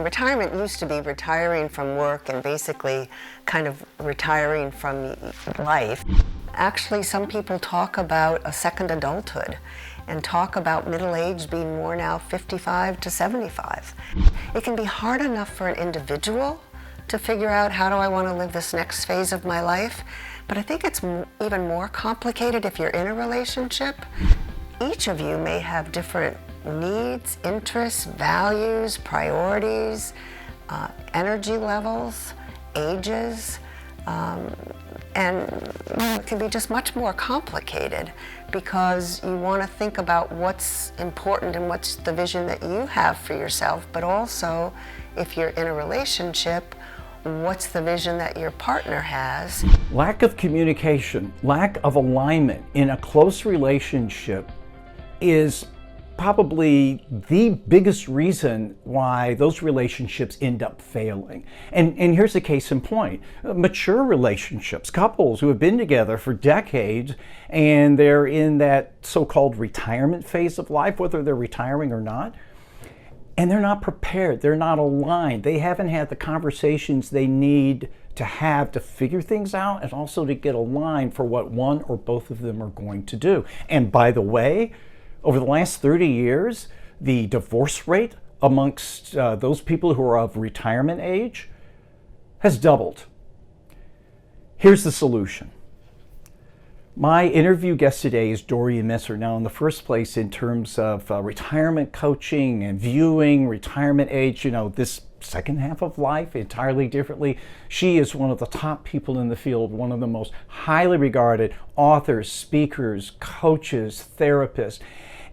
retirement used to be retiring from work and basically kind of retiring from life. Actually, some people talk about a second adulthood and talk about middle age being more now 55 to 75. It can be hard enough for an individual to figure out, how do I want to live this next phase of my life? But I think it's even more complicated if you're in a relationship. Each of you may have different needs, interests, values, priorities, energy levels, ages, and it can be just much more complicated because you want to think about what's important and what's the vision that you have for yourself, but also, if you're in a relationship, what's the vision that your partner has. Lack of communication, lack of alignment in a close relationship is probably the biggest reason why those relationships end up failing. And here's a case in point. Mature relationships, couples who have been together for decades and they're in that so-called retirement phase of life, whether they're retiring or not, and they're not prepared, they're not aligned, they haven't had the conversations they need to have to figure things out and also to get aligned for what one or both of them are going to do. And by the way, over the last 30 years, the divorce rate amongst those people who are of retirement age has doubled. Here's the solution. My interview guest today is Dorian Mintzer. Now, in the first place, in terms of retirement coaching and viewing retirement age, this second half of life entirely differently, she is one of the top people in the field, one of the most highly regarded authors, speakers, coaches, therapists.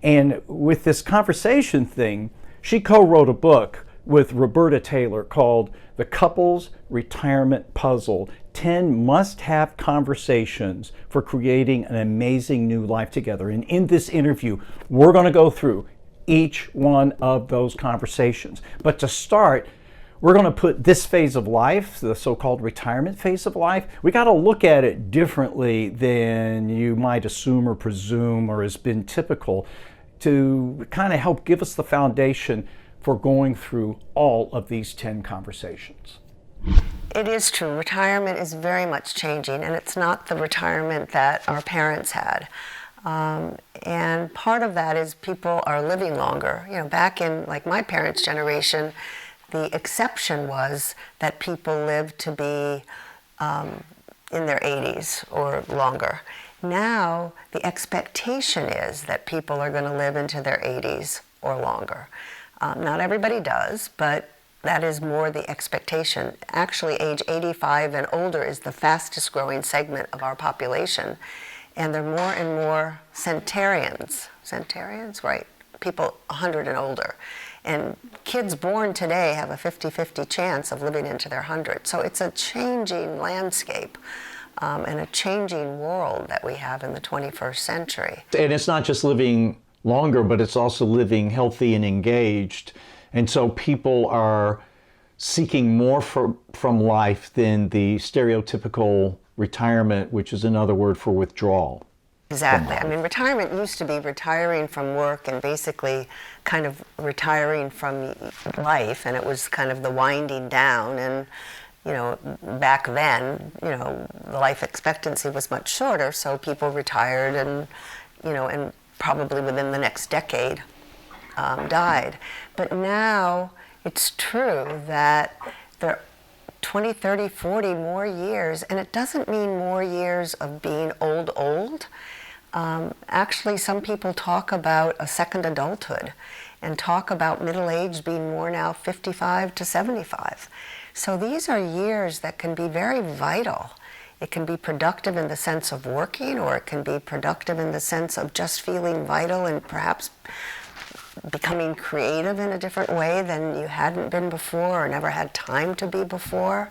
And with this conversation thing, she co-wrote a book with Roberta Taylor called The Couples Retirement Puzzle, 10 must-have conversations for creating an amazing new life together. And in this interview, we're going to go through each one of those conversations. But to start, we're going to put this phase of life, the so-called retirement phase of life, we got to look at it differently than you might assume or presume or has been typical, to kind of help give us the foundation for going through all of these 10 conversations. It is true. Retirement is very much changing, and it's not the retirement that our parents had. And part of that is people are living longer. Back in my parents' generation, the exception was that people lived to be in their 80s or longer. Now, the expectation is that people are going to live into their 80s or longer. Not everybody does, but that is more the expectation. Actually, age 85 and older is the fastest growing segment of our population. And there are more and more centenarians. Centenarians, right? People 100 and older. And kids born today have a 50-50 chance of living into their 100. So it's a changing landscape. And a changing world that we have in the 21st century. And it's not just living longer, but it's also living healthy and engaged. And so people are seeking more from life than the stereotypical retirement, which is another word for withdrawal. Exactly. I mean, retirement used to be retiring from work and basically kind of retiring from life, and it was kind of the winding down. And back then, the life expectancy was much shorter, so people retired and, and probably within the next decade died. But now it's true that there are 20, 30, 40 more years, and it doesn't mean more years of being old. Actually, some people talk about a second adulthood and talk about middle age being more now 55 to 75. So these are years that can be very vital. It can be productive in the sense of working, or it can be productive in the sense of just feeling vital and perhaps becoming creative in a different way than you hadn't been before or never had time to be before.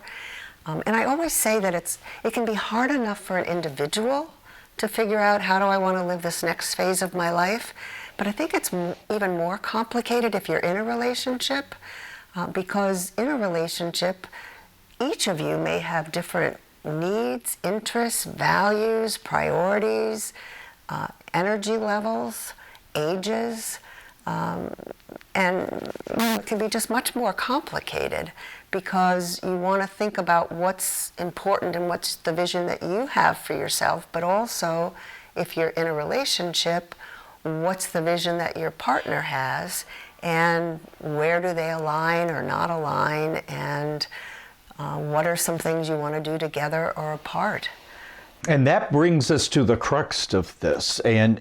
And I always say that it can be hard enough for an individual to figure out, how do I want to live this next phase of my life? But I think it's even more complicated if you're in a relationship. Because in a relationship, each of you may have different needs, interests, values, priorities, energy levels, ages, And it can be just much more complicated because you want to think about what's important and what's the vision that you have for yourself, but also if you're in a relationship, what's the vision that your partner has, and where do they align or not align, and what are some things you want to do together or apart. And that brings us to the crux of this. And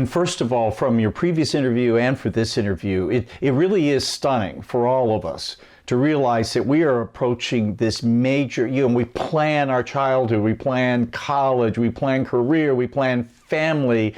first of all, from your previous interview and for this interview, it really is stunning for all of us to realize that we are approaching this major, we plan our childhood, we plan college, we plan career, we plan family,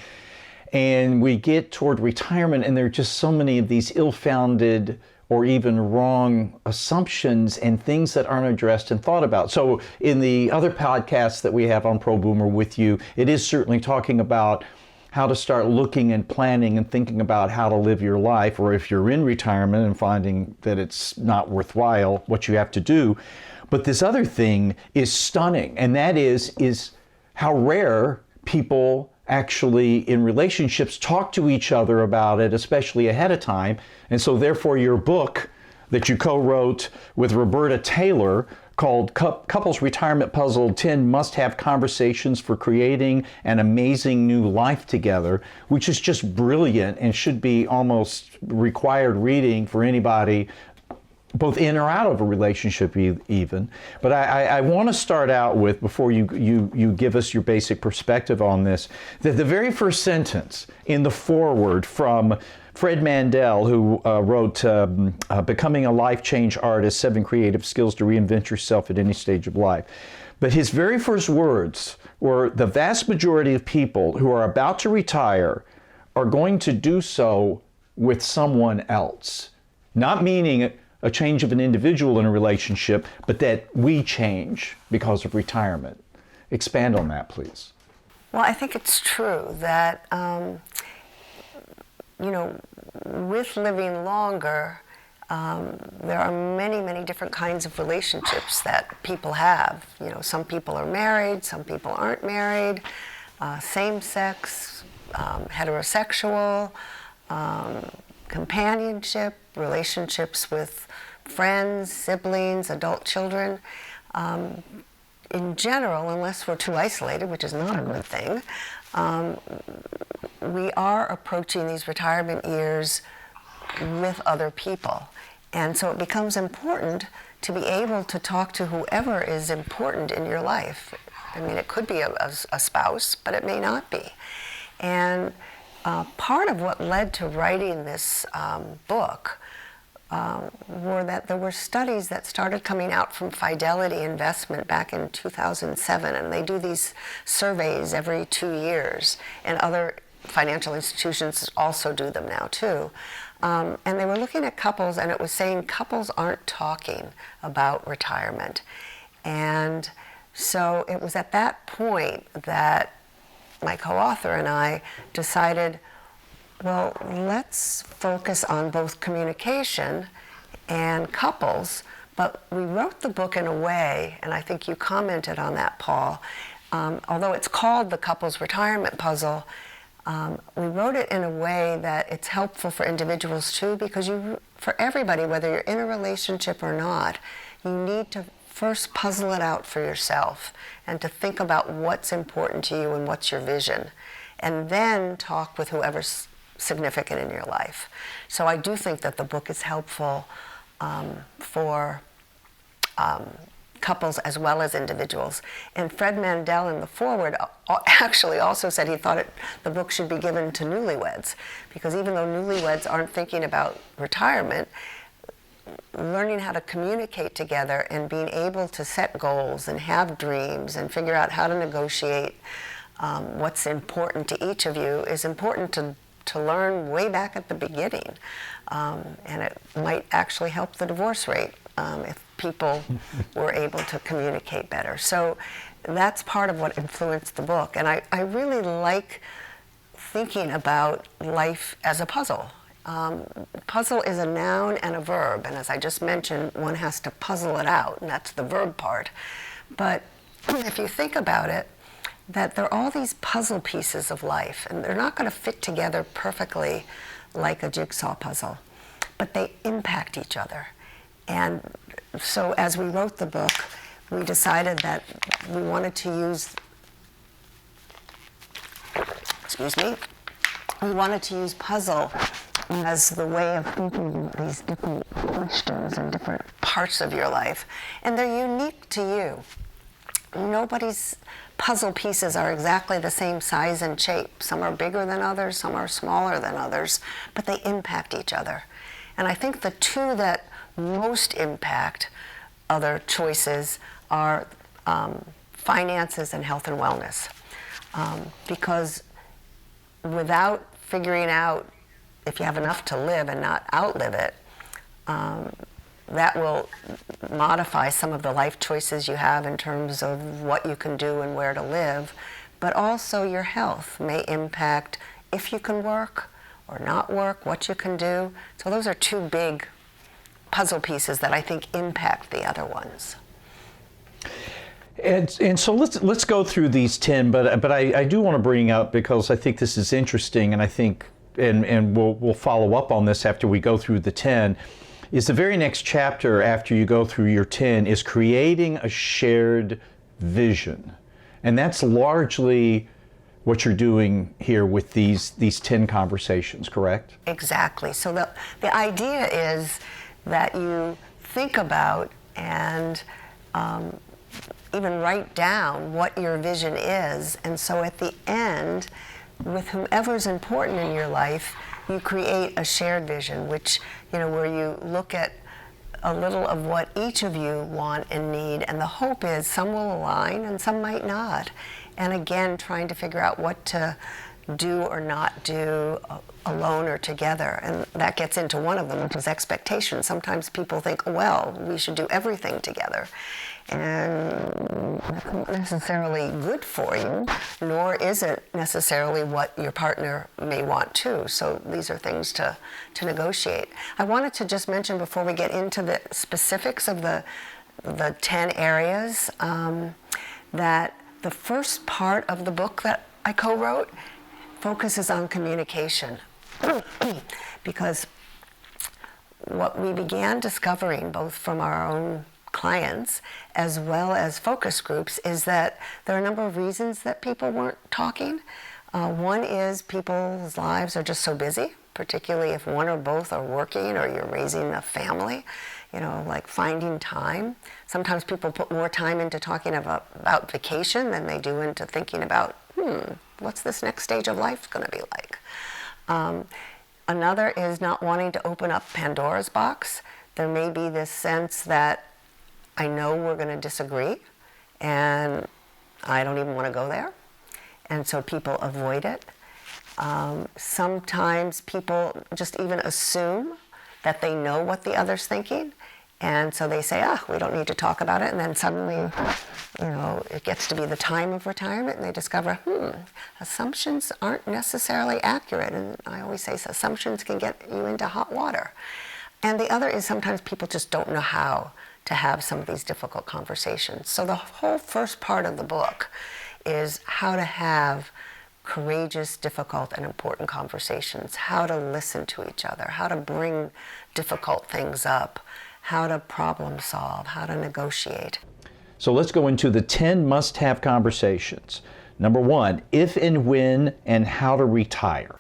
and we get toward retirement, and there are just so many of these ill-founded or even wrong assumptions and things that aren't addressed and thought about. So in the other podcasts that we have on Pro Boomer with you, it is certainly talking about how to start looking and planning and thinking about how to live your life, or if you're in retirement and finding that it's not worthwhile, what you have to do. But this other thing is stunning, and that is how rare people actually in relationships talk to each other about it, especially ahead of time. And so therefore your book that you co-wrote with Roberta Taylor called Couples Retirement Puzzle 10 Must-Have Conversations for Creating an Amazing New Life Together, which is just brilliant and should be almost required reading for anybody both in or out of a relationship even. But I want to start out with, before you give us your basic perspective on this, that the very first sentence in the foreword from Fred Mandel, who wrote Becoming a Life Change Artist, 7 Creative Skills to Reinvent Yourself at Any Stage of Life. But his very first words were, the vast majority of people who are about to retire are going to do so with someone else. Not meaning a change of an individual in a relationship, but that we change because of retirement. Expand on that, please. Well, I think it's true that, with living longer, there are many, many different kinds of relationships that people have. Some people are married, some people aren't married, same-sex, heterosexual, companionship, relationships with friends, siblings, adult children. In general, unless we're too isolated, which is not a good thing, we are approaching these retirement years with other people. And so it becomes important to be able to talk to whoever is important in your life. I mean, it could be a spouse, but it may not be. And part of what led to writing this book were that there were studies that started coming out from Fidelity Investment back in 2007, and they do these surveys every 2 years, and other financial institutions also do them now too. And they were looking at couples, and it was saying couples aren't talking about retirement. And so it was at that point that my co-author and I decided, well, let's focus on both communication and couples. But we wrote the book in a way, and I think you commented on that, Paul, although it's called the Couples Retirement Puzzle, we wrote it in a way that it's helpful for individuals too, because for everybody, whether you're in a relationship or not, you need to first puzzle it out for yourself and to think about what's important to you and what's your vision, and then talk with whoever's significant in your life. So I do think that the book is helpful for couples as well as individuals. And Fred Mandel in the foreword actually also said he thought the book should be given to newlyweds, because even though newlyweds aren't thinking about retirement, learning how to communicate together and being able to set goals and have dreams and figure out how to negotiate what's important to each of you is important to learn way back at the beginning. And it might actually help the divorce rate if people were able to communicate better. So that's part of what influenced the book. And I really like thinking about life as a puzzle. Puzzle is a noun and a verb, and as I just mentioned, one has to puzzle it out, and that's the verb part. But if you think about it, that there are all these puzzle pieces of life, and they're not going to fit together perfectly like a jigsaw puzzle, but they impact each other. And so as we wrote the book, we decided that we wanted to use, we wanted to use puzzle as the way of thinking about these different questions and different parts of your life. And they're unique to you. Nobody's puzzle pieces are exactly the same size and shape. Some are bigger than others, some are smaller than others, but they impact each other. And I think the two that most impact other choices are finances and health and wellness. Because without figuring out if you have enough to live and not outlive it, that will modify some of the life choices you have in terms of what you can do and where to live, but also your health may impact if you can work or not work, what you can do. So those are two big puzzle pieces that I think impact the other ones. And so let's go through these 10, but I do want to bring up, because I think this is interesting, and I think and we'll follow up on this after we go through the 10, is the very next chapter after you go through your 10 is creating a shared vision. And that's largely what you're doing here with these 10 conversations, correct? Exactly. So the idea is that you think about and even write down what your vision is. And so at the end, with whomever's important in your life, you create a shared vision, which, where you look at a little of what each of you want and need, and the hope is some will align and some might not. And again, trying to figure out what to do or not do alone or together. And that gets into one of them, which is expectation. Sometimes people think, well, we should do everything together. And that's not necessarily good for you, nor is it necessarily what your partner may want too. So these are things to negotiate. I wanted to just mention before we get into the specifics of the 10 areas that the first part of the book that I co-wrote focuses on communication. Because what we began discovering, both from our own clients as well as focus groups, is that there are a number of reasons that people weren't talking. One is people's lives are just so busy, particularly if one or both are working or you're raising a family, like finding time. Sometimes people put more time into talking about vacation than they do into thinking about, what's this next stage of life going to be like? Another is not wanting to open up Pandora's box. There may be this sense that I know we're going to disagree, and I don't even want to go there. And so people avoid it. Sometimes people just even assume that they know what the other's thinking, and so they say, we don't need to talk about it. And then suddenly, it gets to be the time of retirement, and they discover, assumptions aren't necessarily accurate. And I always say assumptions can get you into hot water. And the other is sometimes people just don't know how to have some of these difficult conversations. So the whole first part of the book is how to have courageous, difficult, and important conversations, how to listen to each other, how to bring difficult things up, how to problem solve, how to negotiate. So let's go into the 10 must-have conversations. Number 1, if and when and how to retire.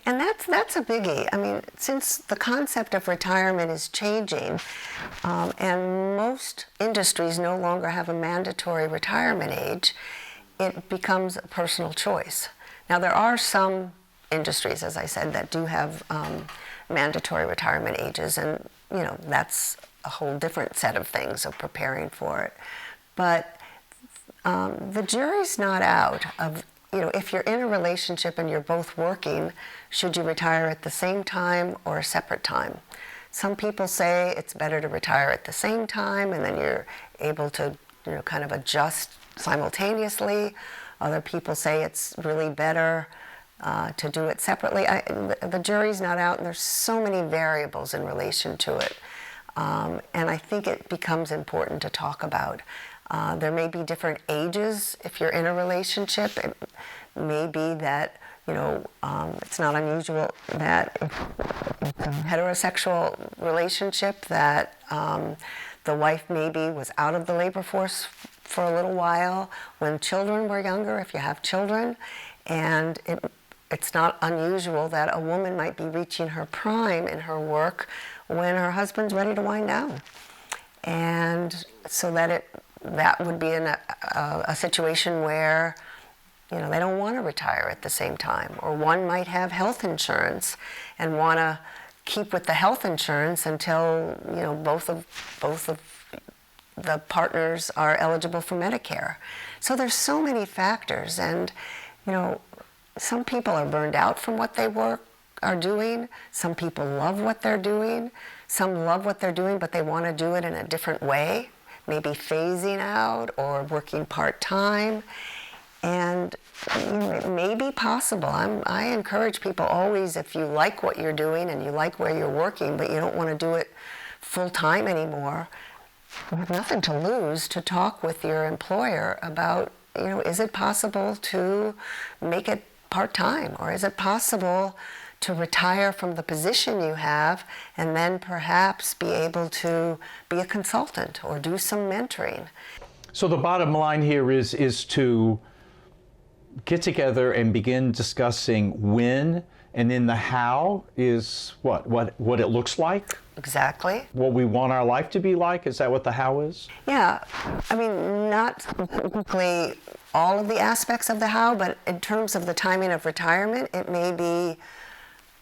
And that's a biggie. I mean, since the concept of retirement is changing, and most industries no longer have a mandatory retirement age, it becomes a personal choice. Now, there are some industries, as I said, that do have mandatory retirement ages, and that's a whole different set of things of preparing for it. But the jury's not out of, if you're in a relationship and you're both working, should you retire at the same time or a separate time? Some people say it's better to retire at the same time, and then you're able to, kind of adjust simultaneously. Other people say it's really better to do it separately. The jury's not out, and there's so many variables in relation to it. And I think it becomes important to talk about. There may be different ages if you're in a relationship. It may be that It's not unusual that if it's a heterosexual relationship that the wife maybe was out of the labor force for a little while when children were younger, if you have children, and it's not unusual that a woman might be reaching her prime in her work when her husband's ready to wind down. And so that would be a situation where they don't want to retire at the same time, or one might have health insurance and want to keep with the health insurance until both of the partners are eligible for Medicare. So there's so many factors, and some people are burned out from what they are doing. Some people love what they're doing. Some love what they're doing, but they want to do it in a different way, maybe phasing out or working part-time. And it may be possible. I encourage people always, if you like what you're doing and you like where you're working, but you don't want to do it full-time anymore, you have nothing to lose to talk with your employer about, is it possible to make it part-time? Or is it possible to retire from the position you have and then perhaps be able to be a consultant or do some mentoring? So the bottom line here is to get together and begin discussing when, and then the how is what it looks like? Exactly. What we want our life to be like? Is that what the how is? Yeah. I mean, not specifically all of the aspects of the how, but in terms of the timing of retirement, it may be,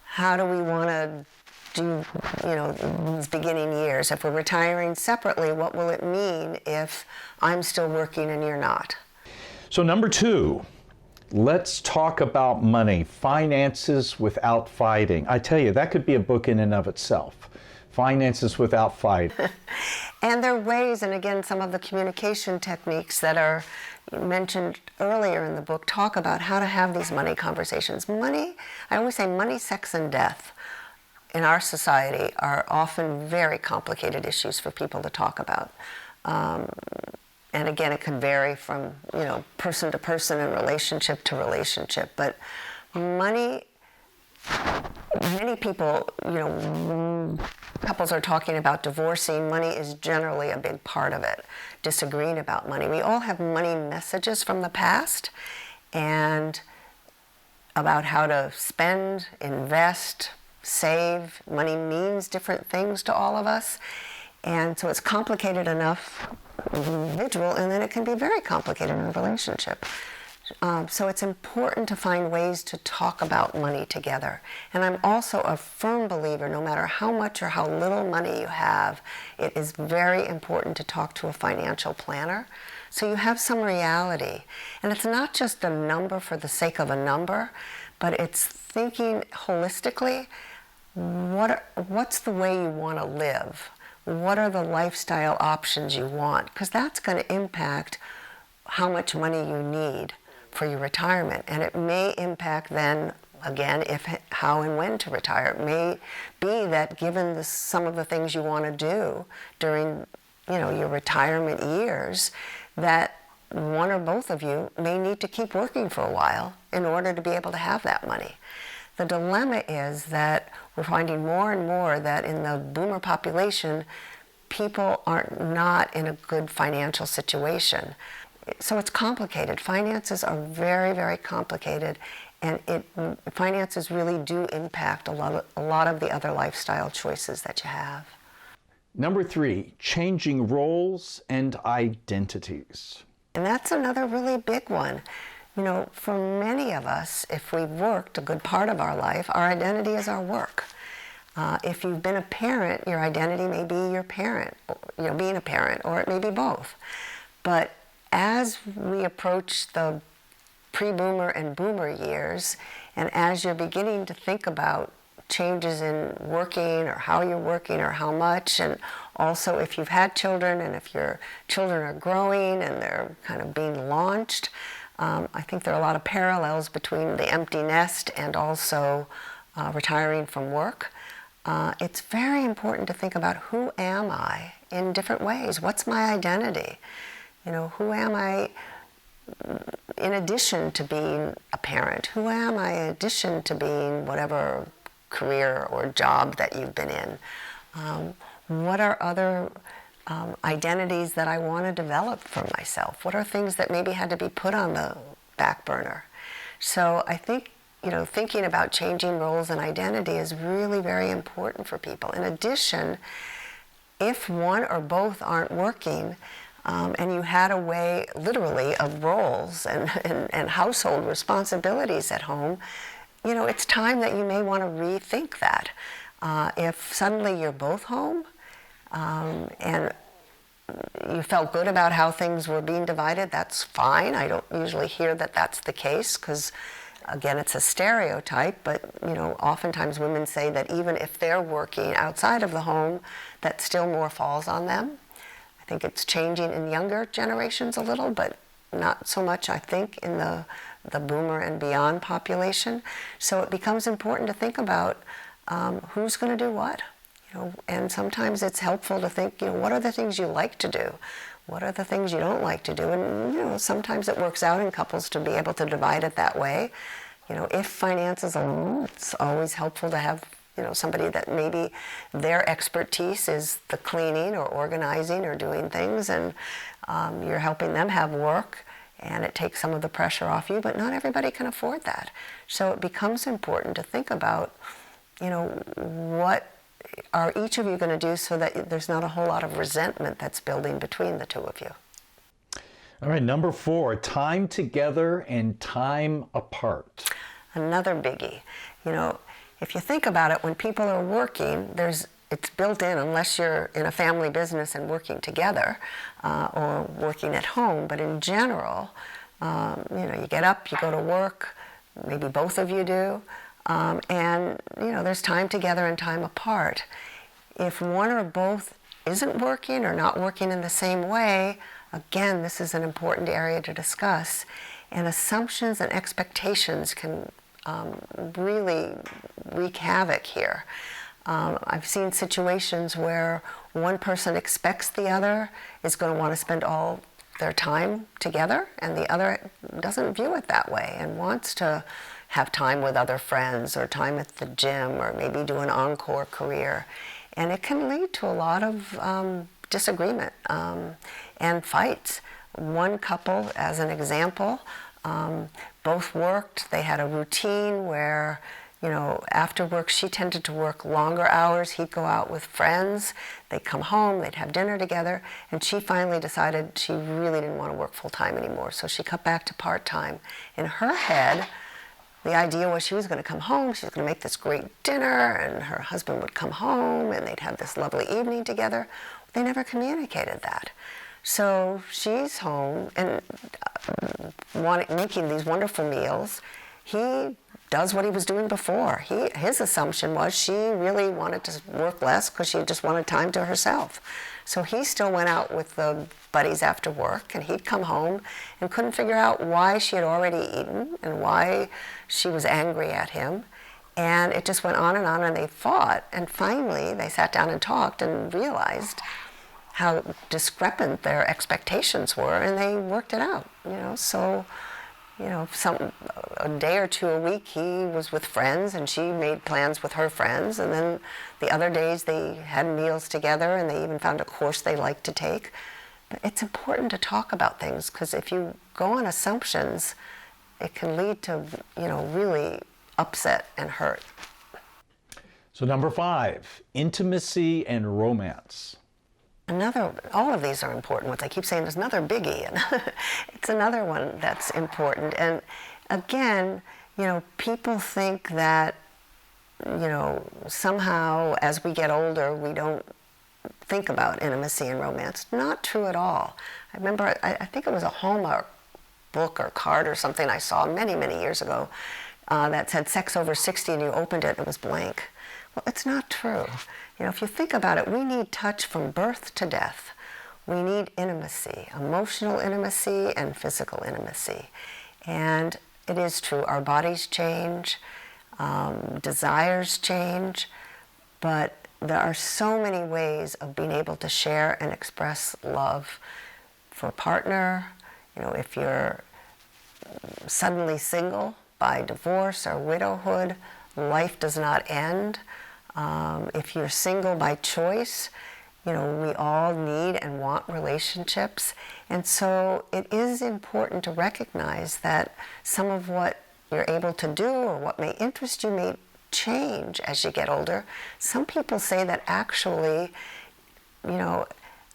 how do we want to do, these beginning years? If we're retiring separately, what will it mean if I'm still working and you're not? So number 2, let's talk about money, finances without fighting. I tell you, that could be a book in and of itself. Finances without fighting. And there are ways, and again, some of the communication techniques that are mentioned earlier in the book talk about how to have these money conversations. Money, I always say money, sex, and death in our society are often very complicated issues for people to talk about. And again, it can vary from, person to person and relationship to relationship. But money, many people, couples are talking about divorcing. Money is generally a big part of it, disagreeing about money. We all have money messages from the past and about how to spend, invest, save. Money means different things to all of us. And so it's complicated enough as an individual, and then it can be very complicated in a relationship. So it's important to find ways to talk about money together. And I'm also a firm believer, no matter how much or how little money you have, it is very important to talk to a financial planner so you have some reality. And it's not just a number for the sake of a number, but it's thinking holistically, what's the way you want to live? What are the lifestyle options you want? Because that's going to impact how much money you need for your retirement. And it may impact then, again, how and when to retire. It may be that given some of the things you want to do during your retirement years, that one or both of you may need to keep working for a while in order to be able to have that money. The dilemma is that we're finding more and more that in the boomer population, people are not in a good financial situation. So it's complicated. Finances are very, very complicated, and finances really do impact a lot of the other lifestyle choices that you have. Number 3, changing roles and identities. And that's another really big one. For many of us, if we've worked a good part of our life, our identity is our work. If you've been a parent, your identity may be your parent, being a parent, or it may be both. But as we approach the pre-boomer and boomer years, and as you're beginning to think about changes in working or how you're working or how much, and also if you've had children and if your children are growing and they're kind of being launched, I think there are a lot of parallels between the empty nest and also retiring from work. It's very important to think about who am I in different ways. What's my identity? Who am I in addition to being a parent, who am I in addition to being whatever career or job that you've been in? What are other identities that I want to develop for myself? What are things that maybe had to be put on the back burner? So I think, thinking about changing roles and identity is really very important for people. In addition, if one or both aren't working, and you had a way, literally, of roles and household responsibilities at home, it's time that you may want to rethink that. If suddenly you're both home, and you felt good about how things were being divided, that's fine. I don't usually hear that that's the case because, again, it's a stereotype, but oftentimes women say that even if they're working outside of the home, that still more falls on them. I think it's changing in younger generations a little, but not so much, I think, in the boomer and beyond population. So it becomes important to think about who's going to do what. And sometimes it's helpful to think, what are the things you like to do? What are the things you don't like to do? And, sometimes it works out in couples to be able to divide it that way. If finances alone, it's always helpful to have, somebody that maybe their expertise is the cleaning or organizing or doing things, and you're helping them have work, and it takes some of the pressure off you, but not everybody can afford that. So it becomes important to think about, what are each of you going to do so that there's not a whole lot of resentment that's building between the two of you. All right, number 4, time together and time apart. Another biggie. If you think about it, when people are working, it's built in, unless you're in a family business and working together or working at home. But in general, you get up, you go to work, maybe both of you do, and there's time together and time apart. If one or both isn't working or not working in the same way, again, this is an important area to discuss. And assumptions and expectations can really wreak havoc here. I've seen situations where one person expects the other is going to want to spend all their time together, and the other doesn't view it that way and wants to have time with other friends or time at the gym or maybe do an encore career. And it can lead to a lot of disagreement and fights. One couple, as an example, both worked. They had a routine where, after work she tended to work longer hours. He'd go out with friends. They'd come home. They'd have dinner together. And she finally decided she really didn't want to work full time anymore. So she cut back to part time. In her head, the idea was she was going to come home, she was going to make this great dinner, and her husband would come home, and they'd have this lovely evening together. They never communicated that. So she's home and making these wonderful meals. He does what he was doing before. His assumption was she really wanted to work less because she just wanted time to herself. So he still went out with the buddies after work, and he'd come home and couldn't figure out why she had already eaten and why she was angry at him. And it just went on, and they fought. And finally, they sat down and talked and realized how discrepant their expectations were, and they worked it out. So a day or two a week he was with friends and she made plans with her friends, and then the other days they had meals together, and they even found a course they liked to take. But it's important to talk about things, because if you go on assumptions, it can lead to really upset and hurt. So number 5, intimacy and romance. All of these are important ones. I keep saying there's another biggie, and it's another one that's important. And again, people think that, somehow as we get older, we don't think about intimacy and romance. Not true at all. I remember, I think it was a Hallmark book or card or something I saw many, many years ago that said sex over 60, and you opened it and it was blank. Well, it's not true. If you think about it, we need touch from birth to death. We need intimacy, emotional intimacy and physical intimacy. And it is true, our bodies change, desires change, but there are so many ways of being able to share and express love for a partner. If you're suddenly single by divorce or widowhood, life does not end. If you're single by choice, we all need and want relationships. And so it is important to recognize that some of what you're able to do or what may interest you may change as you get older. Some people say that actually,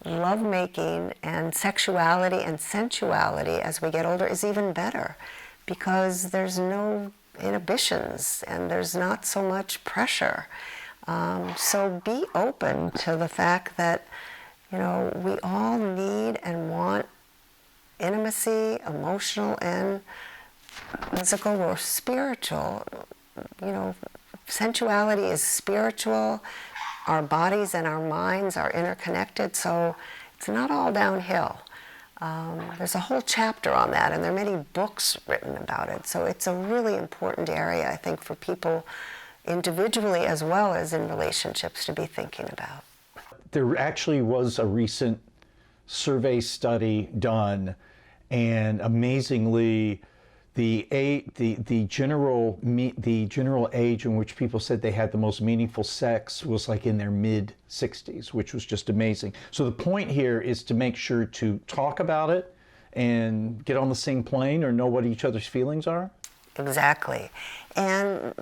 lovemaking and sexuality and sensuality as we get older is even better because there's no inhibitions and there's not so much pressure. So be open to the fact that, we all need and want intimacy, emotional and physical or spiritual. Sensuality is spiritual. Our bodies and our minds are interconnected, so it's not all downhill. There's a whole chapter on that, and there are many books written about it. So it's a really important area, I think, for people individually as well as in relationships to be thinking about. There actually was a recent survey study done, and amazingly, the general age in which people said they had the most meaningful sex was like in their mid-60s, which was just amazing. So the point here is to make sure to talk about it and get on the same plane or know what each other's feelings are. Exactly. And,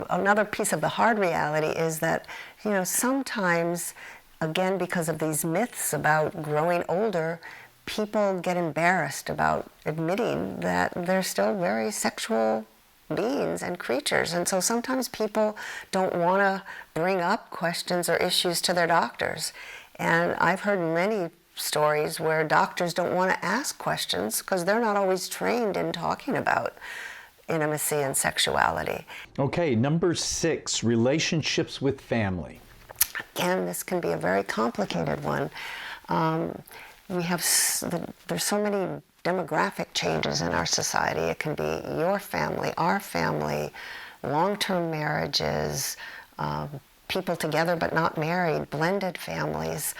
another piece of the hard reality is that, sometimes, again, because of these myths about growing older, people get embarrassed about admitting that they're still very sexual beings and creatures. And so sometimes people don't want to bring up questions or issues to their doctors. And I've heard many stories where doctors don't want to ask questions because they're not always trained in talking about intimacy and sexuality. Okay, number 6, relationships with family. Again, this can be a very complicated one. There's so many demographic changes in our society. It can be your family, our family, long-term marriages, people together but not married, blended families.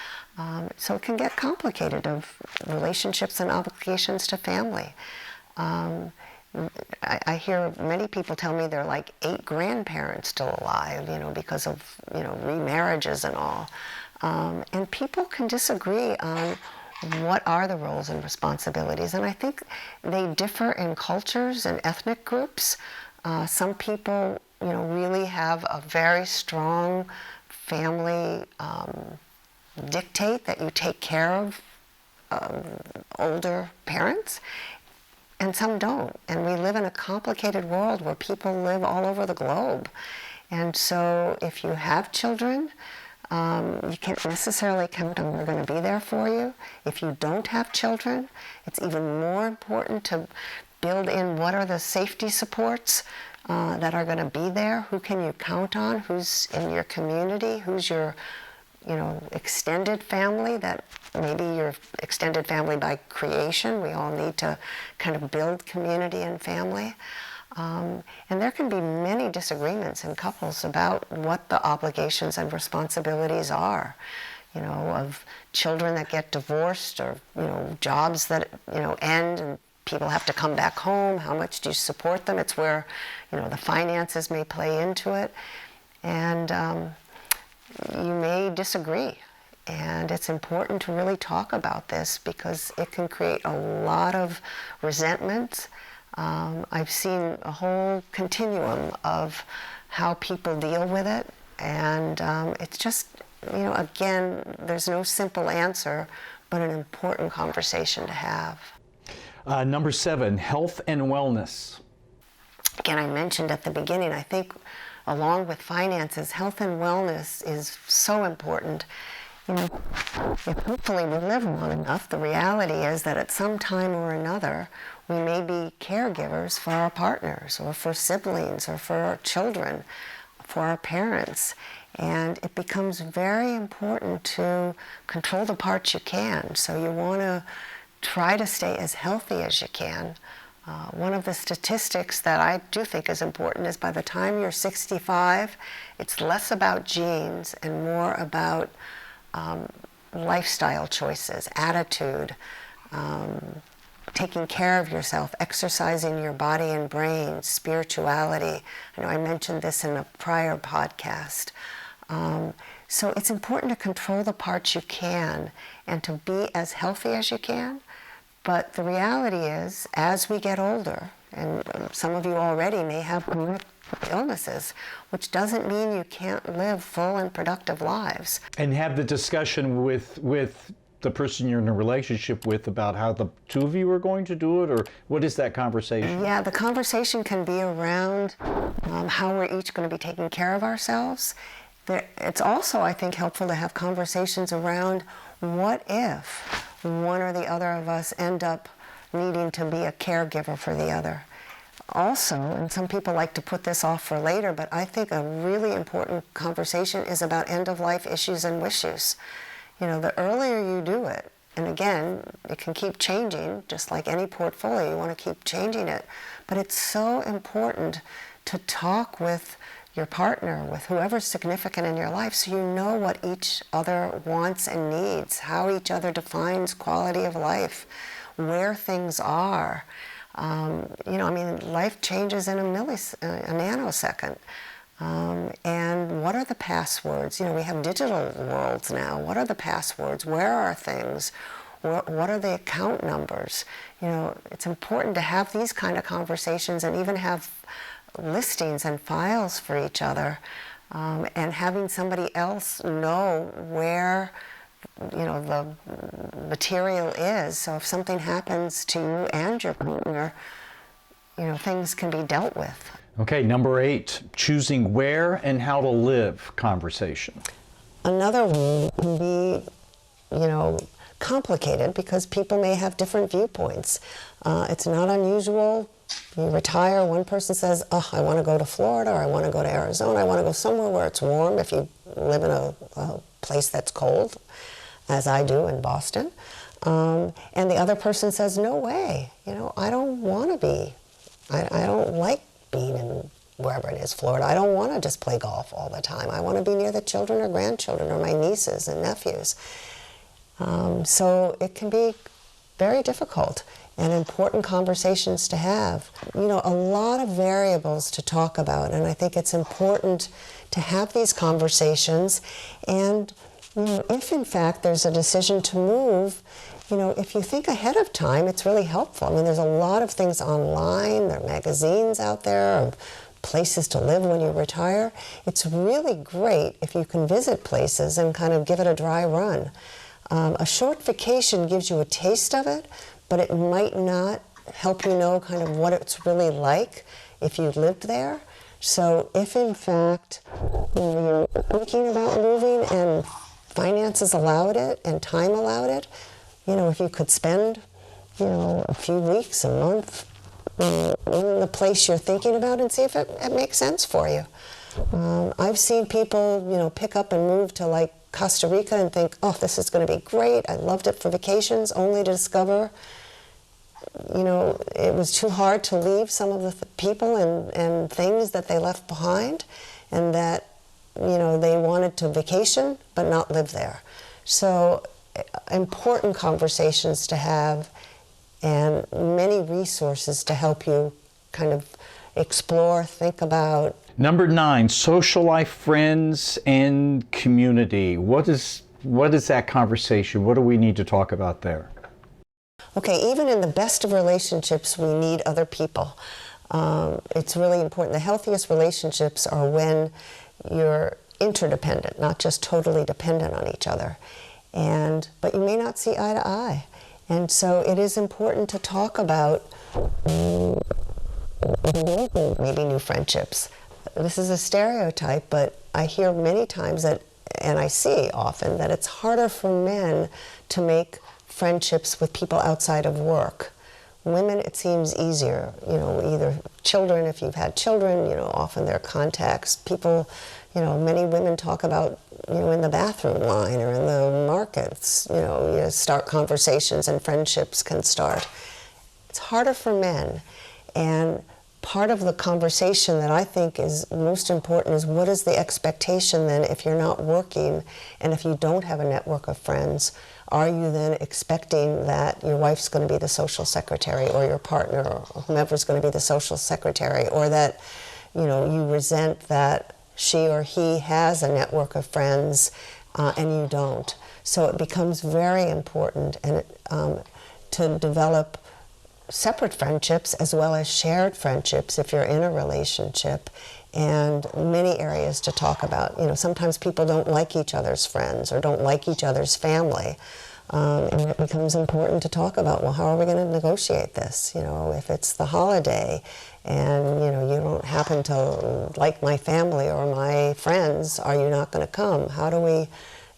So it can get complicated of relationships and obligations to family. I hear many people tell me they're like 8 grandparents still alive, because of, remarriages and all. And people can disagree on what are the roles and responsibilities. And I think they differ in cultures and ethnic groups. Some people, really have a very strong family dictate that you take care of older parents, and some don't. And we live in a complicated world where people live all over the globe. And so if you have children, you can't necessarily count on they're going to be there for you. If you don't have children, it's even more important to build in what are the safety supports that are going to be there. Who can you count on? Who's in your community? Who's your extended family, that maybe your extended family by creation. We all need to kind of build community and family. And there can be many disagreements in couples about what the obligations and responsibilities are, of children that get divorced or, jobs that, end and people have to come back home. How much do you support them? It's where, the finances may play into it. And you may disagree. And it's important to really talk about this because it can create a lot of resentment. I've seen a whole continuum of how people deal with it. And it's just, again, there's no simple answer, but an important conversation to have. Number 7, health and wellness. Again, I mentioned at the beginning, I think along with finances, health and wellness is so important. If hopefully we live long enough, the reality is that at some time or another, we may be caregivers for our partners or for siblings or for our children, for our parents. And it becomes very important to control the parts you can. So you want to try to stay as healthy as you can. One of the statistics that I do think is important is by the time you're 65, it's less about genes and more about lifestyle choices, attitude, taking care of yourself, exercising your body and brain, spirituality. I know I mentioned this in a prior podcast. So it's important to control the parts you can and to be as healthy as you can. But the reality is, as we get older, and some of you already may have chronic illnesses, which doesn't mean you can't live full and productive lives. And have the discussion with the person you're in a relationship with about how the two of you are going to do it, or what is that conversation? Yeah, the conversation can be around how we're each going to be taking care of ourselves. It's also, I think, helpful to have conversations around what if one or the other of us end up needing to be a caregiver for the other. Also, and some people like to put this off for later, but I think a really important conversation is about end-of-life issues and wishes. You know, the earlier you do it, and again, it can keep changing, just like any portfolio, you want to keep changing it, but it's so important to talk with your partner, with whoever's significant in your life, so you know what each other wants and needs, how each other defines quality of life, where things are. You know, I mean, life changes in a nanosecond. And what are the passwords? You know, we have digital worlds now. What are the passwords? Where are things? What are the account numbers? You know, it's important to have these kind of conversations and even have listings and files for each other, and having somebody else know where, you know, the material is. So if something happens to you and your partner, you know, things can be dealt with. Okay, number 8, choosing where and how to live conversation. Another one can be, you know, complicated because people may have different viewpoints. It's not unusual. You retire, one person says, oh, I want to go to Florida, or I want to go to Arizona, I want to go somewhere where it's warm if you live in a place that's cold, as I do in Boston. And the other person says, no way, you know, I don't want to be, I don't like being in wherever it is, Florida. I don't want to just play golf all the time. I want to be near the children or grandchildren or my nieces and nephews. So it can be very difficult and important conversations to have. You know, a lot of variables to talk about, and I think it's important to have these conversations. And you know, if in fact there's a decision to move, you know, if you think ahead of time, it's really helpful. I mean, there's a lot of things online, there are magazines out there of places to live when you retire. It's really great if you can visit places and kind of give it a dry run. A short vacation gives you a taste of it, but it might not help you know kind of what it's really like if you lived there. So if in fact you're thinking about moving and finances allowed it and time allowed it, you know, if you could spend, you know, a few weeks, a month in the place you're thinking about and see if it makes sense for you. I've seen people, you know, pick up and move to like Costa Rica and think, oh, this is going to be great. I loved it for vacations, only to discover, you know, it was too hard to leave some of the people and things that they left behind, and that, you know, they wanted to vacation but not live there. So important conversations to have and many resources to help you kind of explore, think about. Number 9, social life, friends, and community. What is that conversation? What do we need to talk about there? Okay, even in the best of relationships, we need other people. It's really important. The healthiest relationships are when you're interdependent, not just totally dependent on each other. But you may not see eye to eye. And so it is important to talk about maybe new friendships. This is a stereotype, but I hear many times that, and I see often, that it's harder for men to make friendships with people outside of work. Women, it seems easier, you know, either children, if you've had children, you know, often they're contacts. People, you know, many women talk about, you know, in the bathroom line or in the markets, you know, you start conversations and friendships can start. It's harder for men. And part of the conversation that I think is most important is, what is the expectation then if you're not working and if you don't have a network of friends? Are you then expecting that your wife's going to be the social secretary, or your partner or whomever's going to be the social secretary, or that, you know, you resent that she or he has a network of friends and you don't? So it becomes very important to develop separate friendships as well as shared friendships if you're in a relationship, and many areas to talk about. You know, sometimes people don't like each other's friends or don't like each other's family, and it becomes important to talk about, well, how are we going to negotiate this? You know, if it's the holiday and, you know, you don't happen to like my family or my friends, are you not going to come? How do we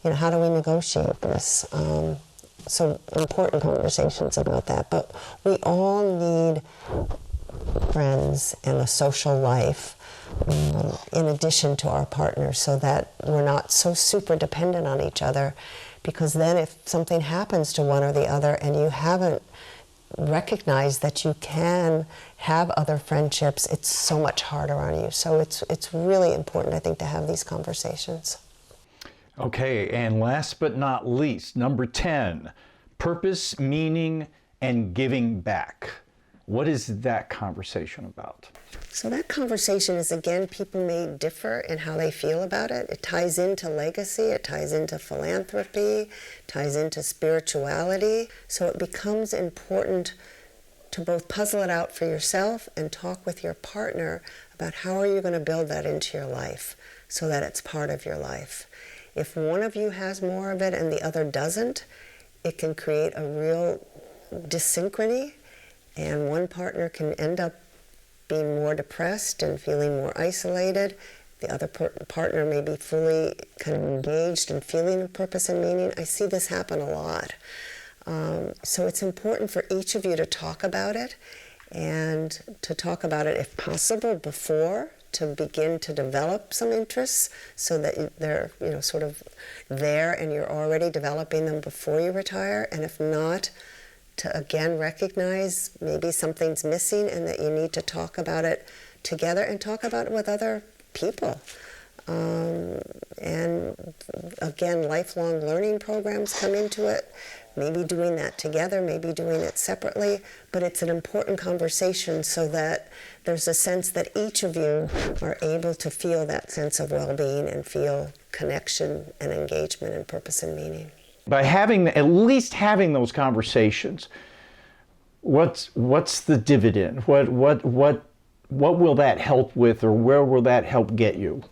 negotiate this? So important conversations about that. But we all need friends and a social life in addition to our partners, so that we're not so super dependent on each other, because then if something happens to one or the other and you haven't recognized that you can have other friendships, it's so much harder on you. So it's really important, I think, to have these conversations. Okay, and last but not least, number 10, purpose, meaning, and giving back. What is that conversation about? So that conversation is, again, people may differ in how they feel about it. It ties into legacy, it ties into philanthropy, ties into spirituality. So it becomes important to both puzzle it out for yourself and talk with your partner about how are you going to build that into your life so that it's part of your life. If one of you has more of it and the other doesn't, it can create a real dysynchrony, and one partner can end up being more depressed and feeling more isolated. The other partner may be fully kind of engaged and feeling a purpose and meaning. I see this happen a lot. So it's important for each of you to talk about it, and to talk about it, if possible, before, to begin to develop some interests so that they're, you know, sort of there and you're already developing them before you retire. And if not, to again recognize maybe something's missing and that you need to talk about it together and talk about it with other people. And again, lifelong learning programs come into it. Maybe doing that together, maybe doing it separately, but it's an important conversation so that there's a sense that each of you are able to feel that sense of well-being and feel connection and engagement and purpose and meaning. By at least having those conversations, what's the dividend? What will that help with, or where will that help get you?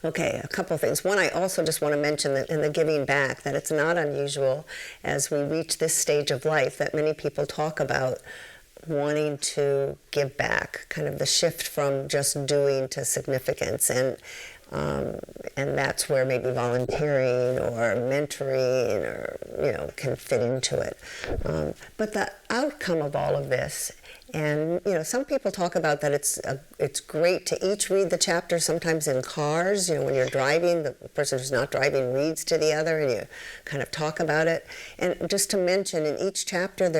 Okay, a couple of things. One, I also just want to mention that in the giving back, that it's not unusual as we reach this stage of life that many people talk about wanting to give back, kind of the shift from just doing to significance. And that's where maybe volunteering or mentoring or, you know, can fit into it. But the outcome of all of this, and, you know, some people talk about that it's great to each read the chapter, sometimes in cars, you know, when you're driving, the person who's not driving reads to the other and you kind of talk about it. And just to mention, in each chapter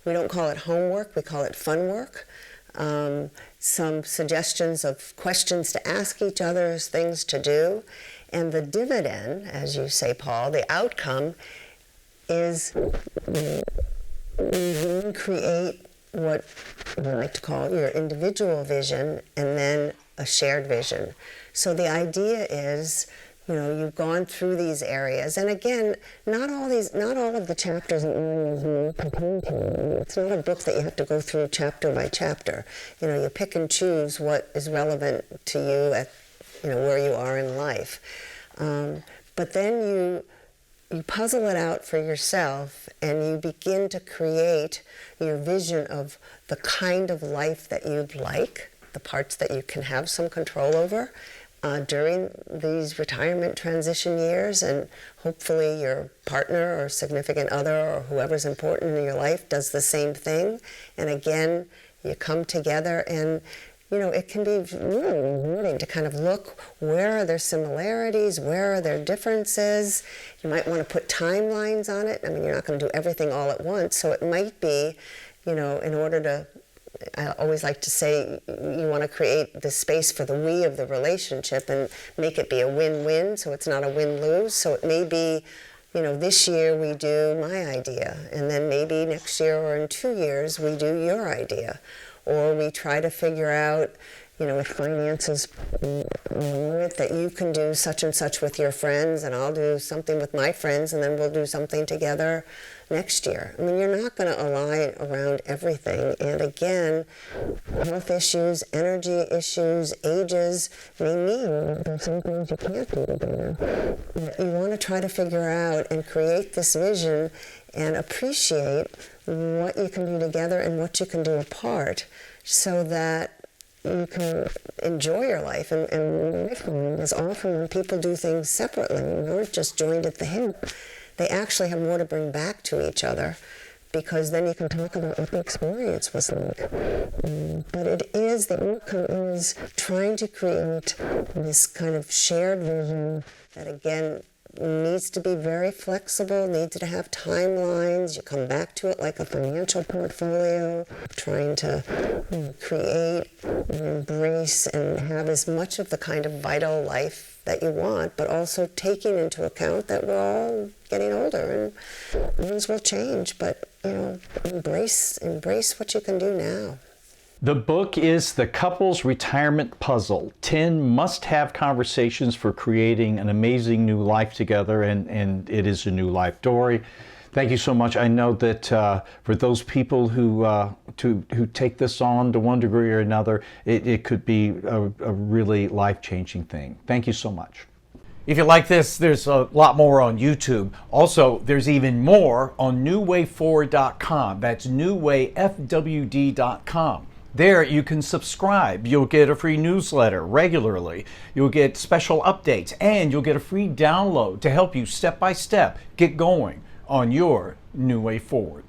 we don't call it homework, we call it fun work. Some suggestions of questions to ask each other, things to do. And the dividend, as you say, Paul, the outcome is you create what we like to call your individual vision and then a shared vision. So the idea is, you know, you've gone through these areas, and again, not all of the chapters and areas may pertain to you. It's not a book that you have to go through chapter by chapter. You know, you pick and choose what is relevant to you at, you know, where you are in life. But then you puzzle it out for yourself and you begin to create your vision of the kind of life that you'd like, the parts that you can have some control over during these retirement transition years, and hopefully your partner or significant other or whoever's important in your life does the same thing. And again, you come together and, you know, it can be really rewarding to kind of look, where are there similarities, where are there differences. You might want to put timelines on it. I mean, you're not going to do everything all at once, so it might be, you know, in order to I always like to say you want to create the space for the we of the relationship and make it be a win-win, so it's not a win-lose. So it may be, this year we do my idea, and then maybe next year or in 2 years we do your idea. Or we try to figure out, if finances warrant, that you can do such and such with your friends and I'll do something with my friends, and then we'll do something together next year. I mean, you're not going to align around everything. And again, health issues, energy issues, ages may mean there's some things you can't do together. You want to try to figure out and create this vision and appreciate what you can do together and what you can do apart, so that you can enjoy your life. And what I find is often when people do things separately, aren't just joined at the hip, they actually have more to bring back to each other, because then you can talk about what the experience was like. But the outcome is trying to create this kind of shared vision that, again, needs to be very flexible, needs to have timelines. You come back to it like a financial portfolio, trying to create and embrace and have as much of the kind of vital life that you want, but also taking into account that we're all getting older and things will change, but embrace what you can do now. The book is The Couple's Retirement Puzzle, 10 must-have conversations for creating an amazing new life together, and it is a new life. Dory, thank you so much. I know that for those people who take this on to one degree or another, it could be a really life-changing thing. Thank you so much. If you like this, there's a lot more on YouTube. Also, there's even more on newwayforward.com. That's newwayfwd.com. There you can subscribe. You'll get a free newsletter regularly. You'll get special updates, and you'll get a free download to help you step by step get going on your new way forward.